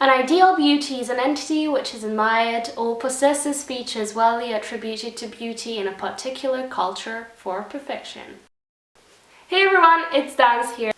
An ideal beauty is an entity which is admired or possesses features widely attributed to beauty in a particular culture for perfection. Hey everyone, it's Dance here.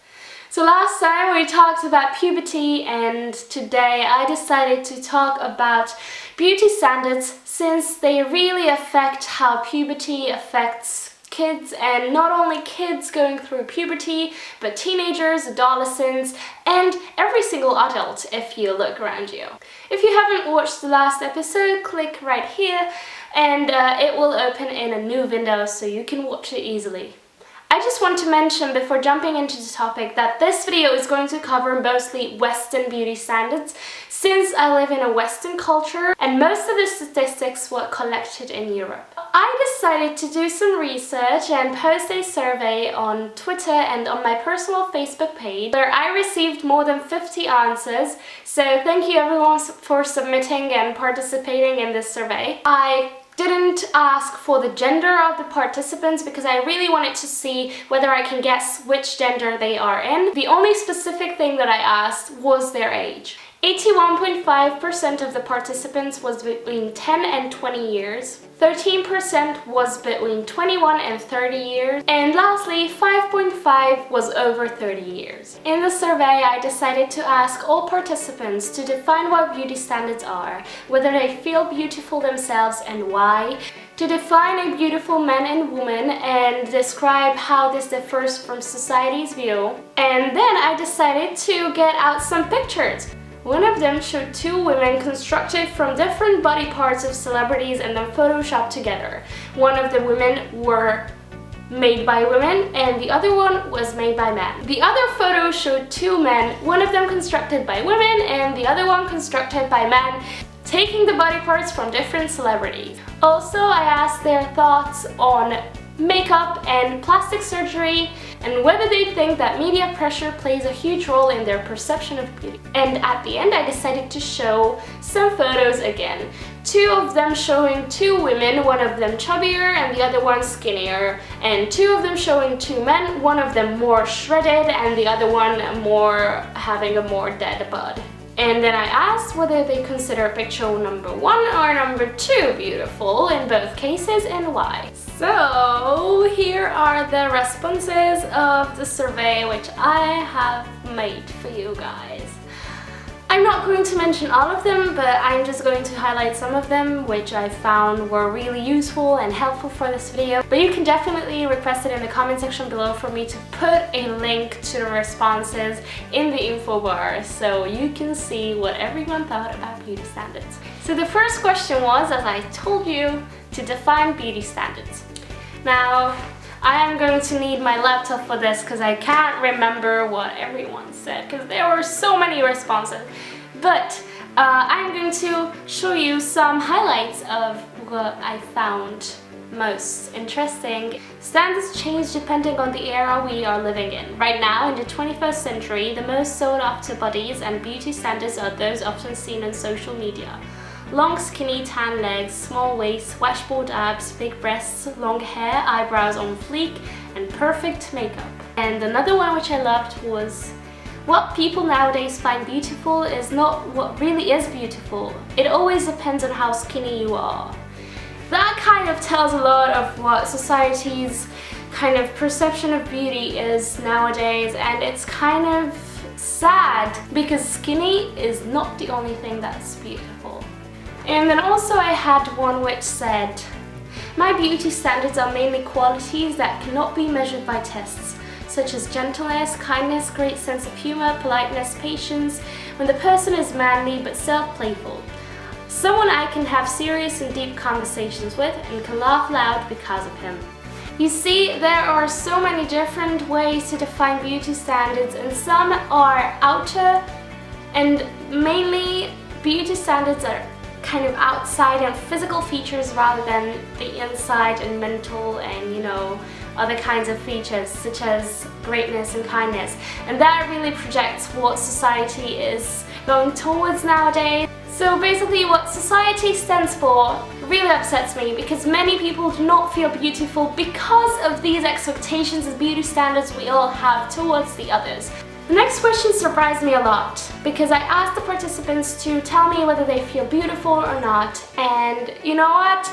So last time we talked about puberty, and today I decided to talk about beauty standards since they really affect how puberty affects kids, and not only kids going through puberty, but teenagers, adolescents, and every single adult if you look around you. If you haven't watched the last episode, click right here and it will open in a new window so you can watch it easily. I just want to mention before jumping into the topic that this video is going to cover mostly Western beauty standards since I live in a Western culture and most of the statistics were collected in Europe. I decided to do some research and post a survey on Twitter and on my personal Facebook page where I received more than 50 answers, so thank you everyone for submitting and participating in this survey. I didn't ask for the gender of the participants because I really wanted to see whether I can guess which gender they are in. The only specific thing that I asked was their age. 81.5% of the participants was between 10 and 20 years, 13% was between 21 and 30 years, and lastly 5.5% was over 30 years. In the survey I decided to ask all participants to define what beauty standards are, whether they feel beautiful themselves and why, to define a beautiful man and woman and describe how this differs from society's view, and then I decided to get out some pictures. One of them showed two women constructed from different body parts of celebrities and then photoshopped together. One of the women were made by women and the other one was made by men. The other photo showed two men, one of them constructed by women and the other one constructed by men, taking the body parts from different celebrities. Also, I asked their thoughts on makeup and plastic surgery and whether they think that media pressure plays a huge role in their perception of beauty. And at the end I decided to show some photos again. Two of them showing two women, one of them chubbier and the other one skinnier, and two of them showing two men, one of them more shredded and the other one having a more dead bud. And then I asked whether they consider picture number 1 or number 2 beautiful in both cases and why. So here are the responses of the survey which I have made for you guys. I'm not going to mention all of them, but I'm just going to highlight some of them which I found were really useful and helpful for this video. But you can definitely request it in the comment section below for me to put a link to the responses in the info bar so you can see what everyone thought about beauty standards. So the first question was, as I told you, to define beauty standards. Now, I am going to need my laptop for this because I can't remember what everyone said because there were so many responses. But I'm going to show you some highlights of what I found most interesting. Standards change depending on the era we are living in. Right now, in the 21st century, the most sought after bodies and beauty standards are those often seen on social media. Long, skinny, tan legs, small waist, washboard abs, big breasts, long hair, eyebrows on fleek, and perfect makeup. And another one which I loved was, what people nowadays find beautiful is not what really is beautiful. It always depends on how skinny you are. That kind of tells a lot of what society's kind of perception of beauty is nowadays, and it's kind of sad because skinny is not the only thing that's beautiful. And then also I had one which said, my beauty standards are mainly qualities that cannot be measured by tests, such as gentleness, kindness, great sense of humor, politeness, patience, when the person is manly but self-playful. Someone I can have serious and deep conversations with and can laugh loud because of him. You see, there are so many different ways to define beauty standards, and some are outer, and mainly beauty standards are kind of outside and physical features rather than the inside and mental and, you know, other kinds of features such as greatness and kindness. And that really projects what society is going towards nowadays. So basically what society stands for really upsets me because many people do not feel beautiful because of these expectations and beauty standards we all have towards the others. The next question surprised me a lot because I asked the participants to tell me whether they feel beautiful or not, and you know what?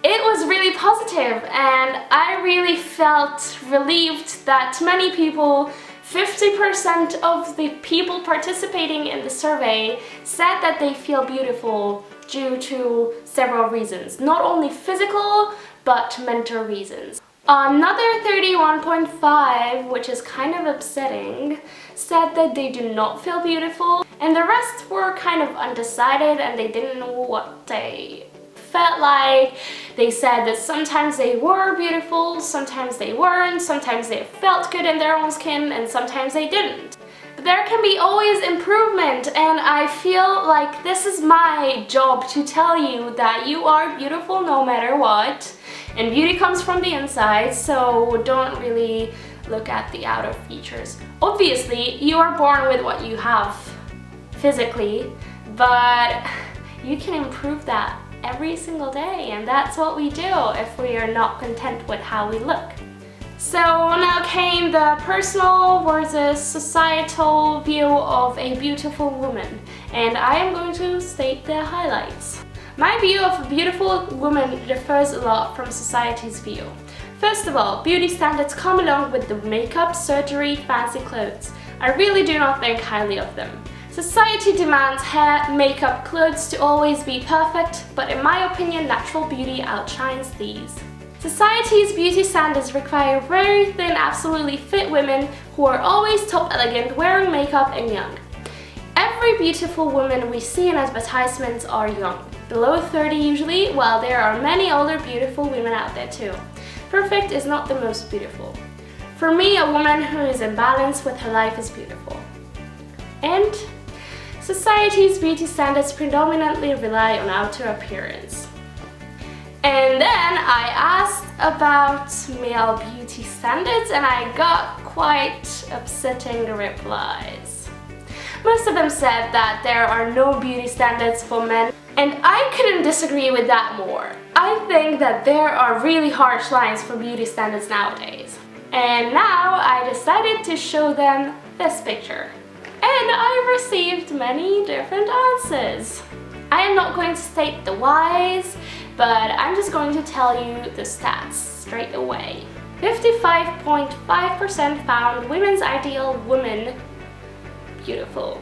It was really positive, and I really felt relieved that many people, 50% of the people participating in the survey, said that they feel beautiful due to several reasons. Not only physical, but mental reasons. Another 31.5, which is kind of upsetting, said that they do not feel beautiful, and the rest were kind of undecided and they didn't know what they felt like. They said that sometimes they were beautiful, sometimes they weren't, sometimes they felt good in their own skin, and sometimes they didn't. But there can be always improvement, and I feel like this is my job to tell you that you are beautiful no matter what, and beauty comes from the inside, so don't really look at the outer features. Obviously, you are born with what you have physically, but you can improve that every single day, and that's what we do if we are not content with how we look. So now came the personal versus societal view of a beautiful woman, and I am going to state the highlights. My view of a beautiful woman differs a lot from society's view. First of all, beauty standards come along with the makeup, surgery, fancy clothes. I really do not think highly of them. Society demands hair, makeup, clothes to always be perfect, but in my opinion, natural beauty outshines these. Society's beauty standards require very thin, absolutely fit women who are always top elegant, wearing makeup, and young. Every beautiful woman we see in advertisements are young, below 30 usually, while there are many older beautiful women out there too. Perfect is not the most beautiful. For me, a woman who is in balance with her life is beautiful. And society's beauty standards predominantly rely on outer appearance. And then I asked about male beauty standards, and I got quite upsetting replies. Most of them said that there are no beauty standards for men, and I couldn't disagree with that more. I think that there are really harsh lines for beauty standards nowadays. And now I decided to show them this picture. And I received many different answers. I am not going to state the whys, but I'm just going to tell you the stats straight away. 55.5% found women's ideal woman beautiful.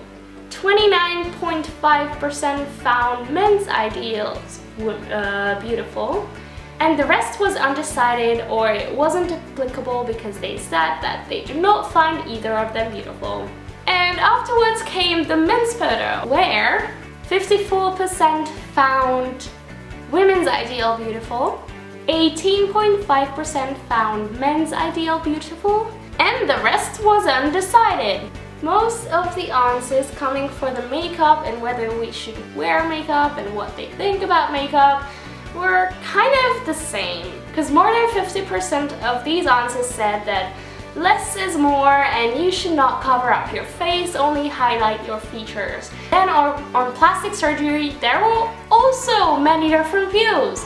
29.5% found men's ideals beautiful. And the rest was undecided, or it wasn't applicable because they said that they do not find either of them beautiful. And afterwards came the men's photo, where 54% found women's ideal beautiful, 18.5% found men's ideal beautiful, and the rest was undecided. Most of the answers coming for the makeup and whether we should wear makeup and what they think about makeup were kind of the same, because more than 50% of these answers said that less is more and you should not cover up your face, only highlight your features. Then on plastic surgery, there were also many different views,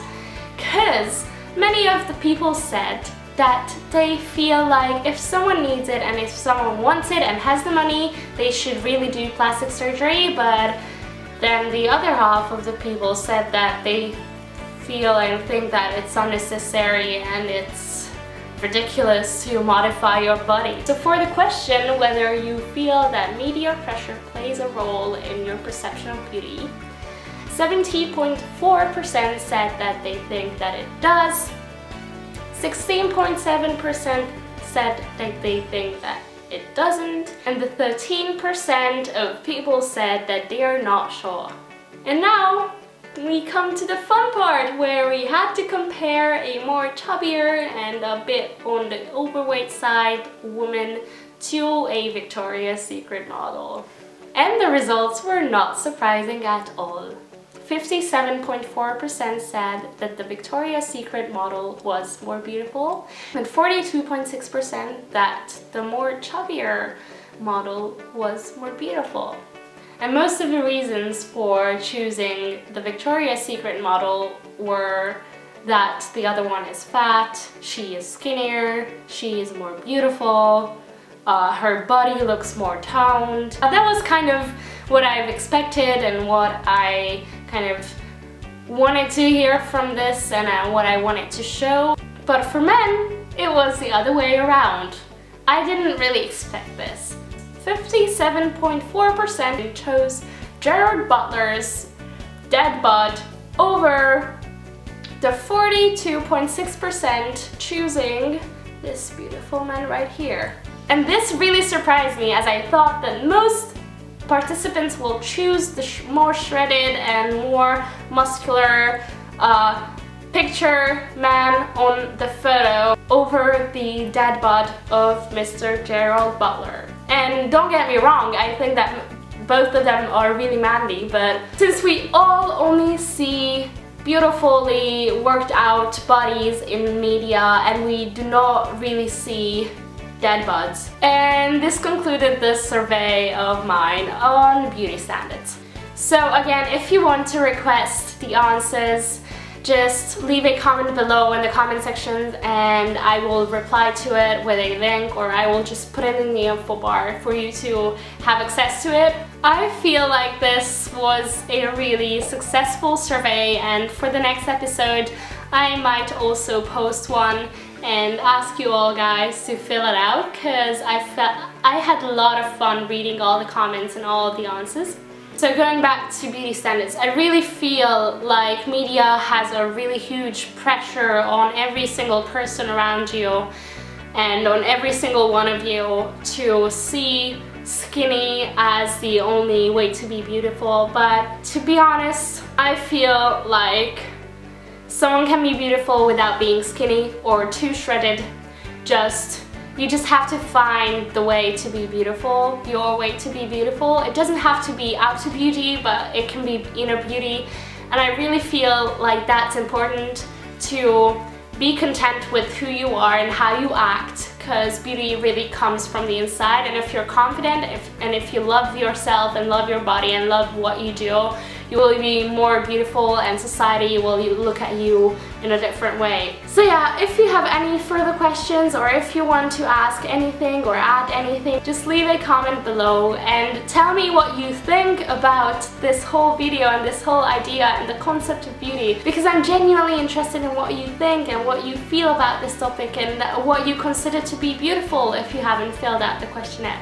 because many of the people said that they feel like if someone needs it and if someone wants it and has the money, they should really do plastic surgery. But then the other half of the people said that they feel and think that it's unnecessary and it's ridiculous to modify your body. So for the question whether you feel that media pressure plays a role in your perception of beauty, 70.4% said that they think that it does, 16.7% said that they think that it doesn't, and the 13% of people said that they are not sure. And now we come to the fun part, where we had to compare a more chubbier and a bit on the overweight side woman to a Victoria's Secret model. And the results were not surprising at all. 57.4% said that the Victoria's Secret model was more beautiful, and 42.6% that the more chubbier model was more beautiful. And most of the reasons for choosing the Victoria's Secret model were that the other one is fat, she is skinnier, she is more beautiful, her body looks more toned. That was kind of what I've expected and what I kind of wanted to hear from this and what I wanted to show. But for men, it was the other way around. I didn't really expect this. 57.4% chose Gerard Butler's dead bod over the 42.6% choosing this beautiful man right here. And this really surprised me, as I thought that most participants will choose the more shredded and more muscular picture man on the photo over the dead bod of Mr. Gerald Butler. And don't get me wrong, I think that both of them are really manly, but since we all only see beautifully worked out bodies in media and we do not really see dead bods. And this concluded this survey of mine on beauty standards. So again, if you want to request the answers, just leave a comment below in the comment section and I will reply to it with a link, or I will just put it in the info bar for you to have access to it. I feel like this was a really successful survey, and for the next episode I might also post one and ask you all guys to fill it out, because I had a lot of fun reading all the comments and all the answers. So going back to beauty standards, I really feel like media has a really huge pressure on every single person around you and on every single one of you to see skinny as the only way to be beautiful. But to be honest, I feel like someone can be beautiful without being skinny or too shredded. You just have to find the way to be beautiful, your way to be beautiful. It doesn't have to be outer beauty, but it can be inner beauty. And I really feel like that's important, to be content with who you are and how you act, because beauty really comes from the inside. And if you're confident and if you love yourself and love your body and love what you do, you will be more beautiful and society will look at you in a different way. So yeah, if you have any further questions or if you want to ask anything or add anything, just leave a comment below and tell me what you think about this whole video and this whole idea and the concept of beauty, because I'm genuinely interested in what you think and what you feel about this topic and what you consider to be beautiful if you haven't filled out the questionnaire.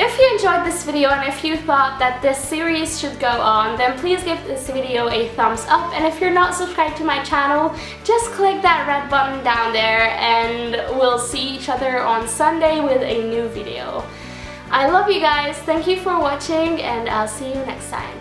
If you enjoyed this video and if you thought that this series should go on, then please give this video a thumbs up, and if you're not subscribed to my channel, just click that red button down there and we'll see each other on Sunday with a new video. I love you guys, thank you for watching, and I'll see you next time.